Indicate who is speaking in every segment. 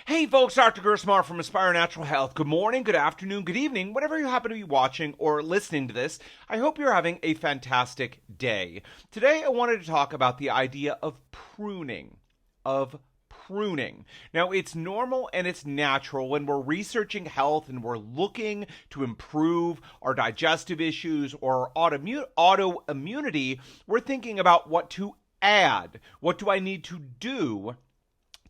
Speaker 1: Hey folks, Dr. Gerstmar from Aspire Natural Health. Good morning, good afternoon, good evening, whatever you happen to be watching or listening to this. I hope you're having a fantastic day. Today I wanted to talk about the idea of pruning. Now, it's normal and it's natural when we're researching health and we're looking to improve our digestive issues or autoimmunity. We're thinking about what to add. What do I need to do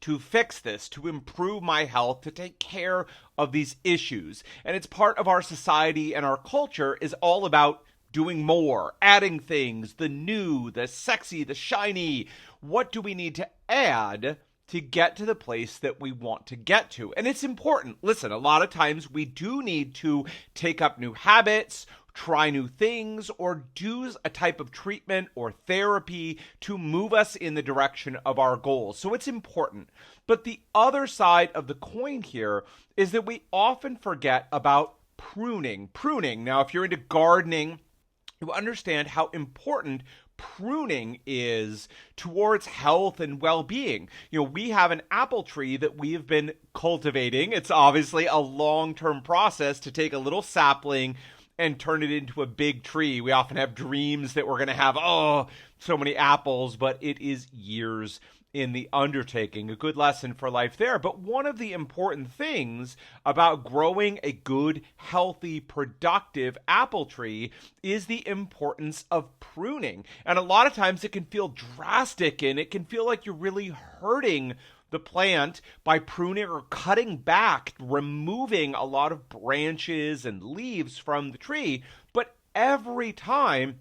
Speaker 1: to fix this, to improve my health, to take care of these issues? And it's part of our society, and our culture is all about doing more, adding things, the new, the sexy, the shiny. What do we need to add to get to the place that we want to get to? And it's important. Listen, a lot of times we do need to take up new habits, try new things, or do a type of treatment or therapy to move us in the direction of our goals. So it's important. But the other side of the coin here is that we often forget about pruning. Now, if you're into gardening, you understand how important pruning is towards health and well-being. We have an apple tree that we have been cultivating. It's obviously a long-term process to take a little sapling and turn it into a big tree. We often have dreams that we're going to have, so many apples, but it is years in the undertaking. A good lesson for life there. But one of the important things about growing a good, healthy, productive apple tree is the importance of pruning. And a lot of times it can feel drastic and it can feel like you're really hurting the plant by pruning or cutting back, removing a lot of branches and leaves from the tree. But every time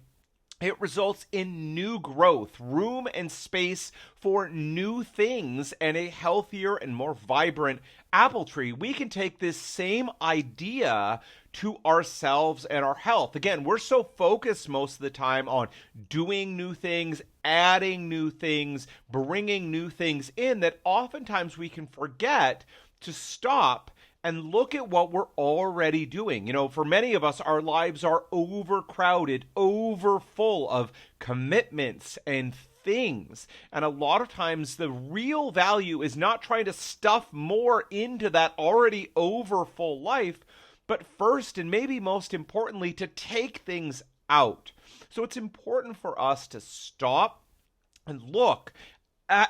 Speaker 1: it results in new growth, room and space for new things, and a healthier and more vibrant apple tree. We can take this same idea to ourselves and our health. Again, we're so focused most of the time on doing new things, adding new things, bringing new things in, that oftentimes we can forget to stop and look at what we're already doing. For many of us, our lives are overcrowded, overfull of commitments and things. And a lot of times the real value is not trying to stuff more into that already overfull life, but first, and maybe most importantly, to take things out. So it's important for us to stop and look at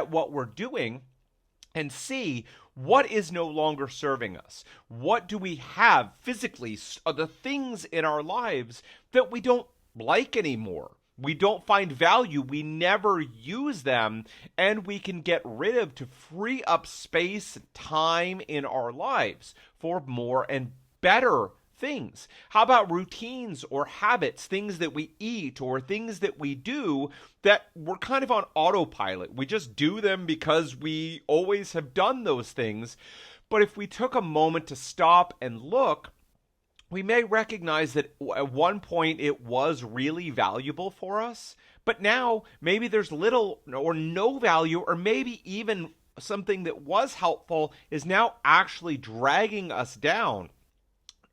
Speaker 1: what we're doing and see what is no longer serving us. What do we have physically, the things in our lives that we don't like anymore? We don't find value, we never use them, and we can get rid of to free up space and time in our lives for more and better things. How about routines or habits, things that we eat or things that we do that we're kind of on autopilot? We just do them because we always have done those things. But if we took a moment to stop and look, we may recognize that at one point it was really valuable for us, but now maybe there's little or no value, or maybe even something that was helpful is now actually dragging us down.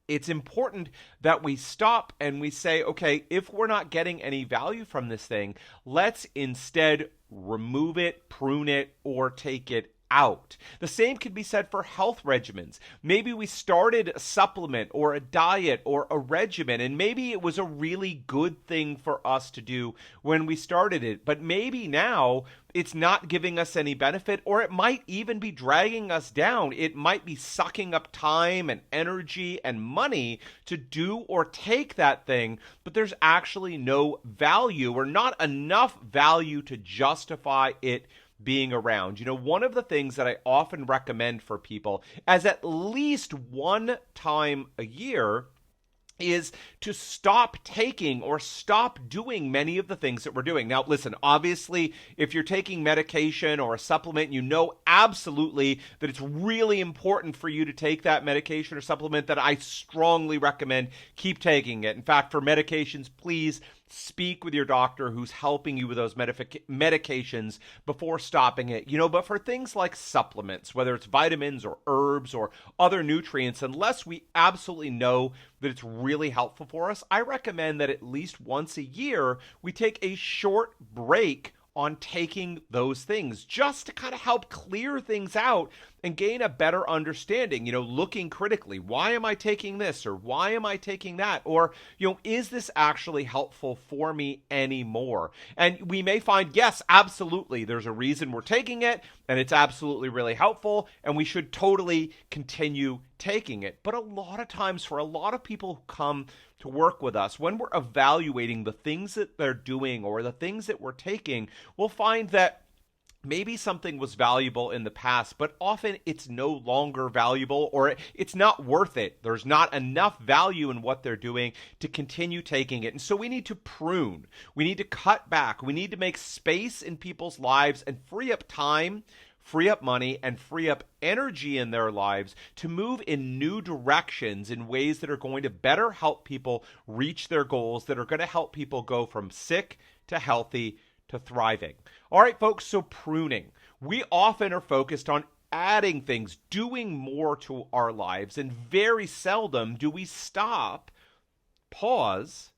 Speaker 1: It's important that we stop and we say, okay, if we're not getting any value from this thing, let's instead remove it, prune it, or take it out. The same could be said for health regimens. Maybe we started a supplement or a diet or a regimen, and maybe it was a really good thing for us to do when we started it, but maybe now it's not giving us any benefit, or it might even be dragging us down. It might be sucking up time and energy and money to do or take that thing, but there's actually no value or not enough value to justify it being around. One of the things that I often recommend for people as at least one time a year is to stop taking or stop doing many of the things that we're doing. Now, listen, obviously, if you're taking medication or a supplement, you know absolutely that it's really important for you to take that medication or supplement, that I strongly recommend keep taking it. In fact, for medications, please speak with your doctor who's helping you with those medications before stopping it. But for things like supplements, whether it's vitamins or herbs or other nutrients, unless we absolutely know that it's really helpful for us, I recommend that at least once a year we take a short break on taking those things just to kind of help clear things out and gain a better understanding, looking critically. Why am I taking this, or why am I taking that? Or, is this actually helpful for me anymore? And we may find, yes, absolutely, there's a reason we're taking it, and it's absolutely really helpful, and we should totally continue taking it. But a lot of times, for a lot of people who come to work with us, when we're evaluating the things that they're doing or the things that we're taking, we'll find that maybe something was valuable in the past, but often it's no longer valuable, or it's not worth it. There's not enough value in what they're doing to continue taking it. And so we need to prune. We need to cut back. We need to make space in people's lives and free up time, free up money, and free up energy in their lives to move in new directions in ways that are going to better help people reach their goals, that are going to help people go from sick to healthy to thriving. All right, folks, so pruning. We often are focused on adding things, doing more to our lives, and very seldom do we stop, pause,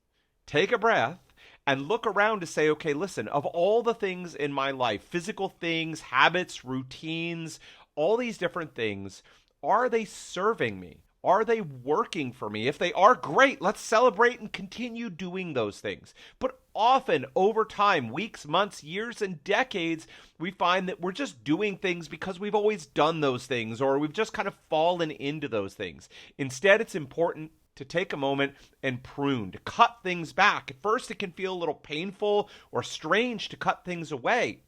Speaker 1: take a breath, and look around to say, okay, listen, of all the things in my life, physical things, habits, routines, all these different things, are they serving me? Are they working for me? If they are, great, let's celebrate and continue doing those things. But often, over time, weeks, months, years, and decades, we find that we're just doing things because we've always done those things, or we've just kind of fallen into those things. Instead, it's important to take a moment and prune, to cut things back. At first, it can feel a little painful or strange to cut things away.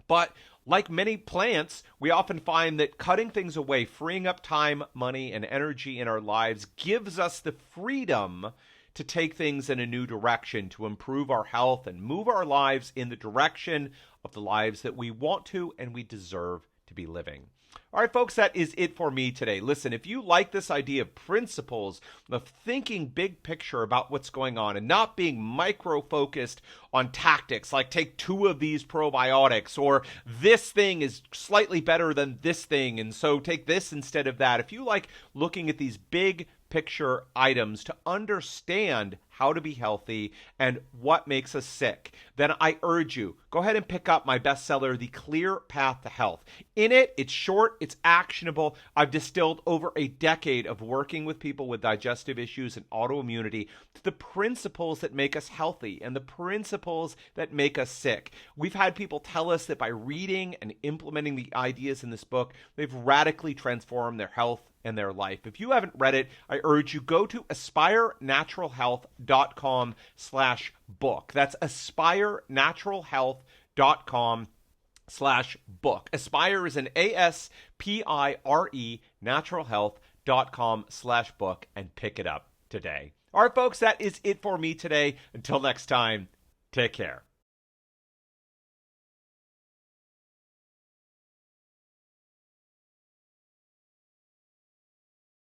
Speaker 1: But like many plants, we often find that cutting things away, freeing up time, money, and energy in our lives gives us the freedom to take things in a new direction, to improve our health and move our lives in the direction of the lives that we want to and we deserve to be living. All right, folks, that is it for me today. Listen, if you like this idea of principles, of thinking big picture about what's going on and not being micro-focused on tactics, like take 2 of these probiotics, or this thing is slightly better than this thing, and so take this instead of that. If you like looking at these big picture items to understand how to be healthy and what makes us sick, then I urge you, go ahead and pick up my bestseller, The Clear Path to Health. In it, it's short, it's actionable. I've distilled over a decade of working with people with digestive issues and autoimmunity to the principles that make us healthy and the principles that make us sick. We've had people tell us that by reading and implementing the ideas in this book, they've radically transformed their health and their life. If you haven't read it, I urge you, go to aspirenaturalhealth.com/book. That's aspirenaturalhealth.com/book. Aspire is an ASPIRE, naturalhealth.com/book, and pick it up today. All right, folks, that is it for me today. Until next time, take care.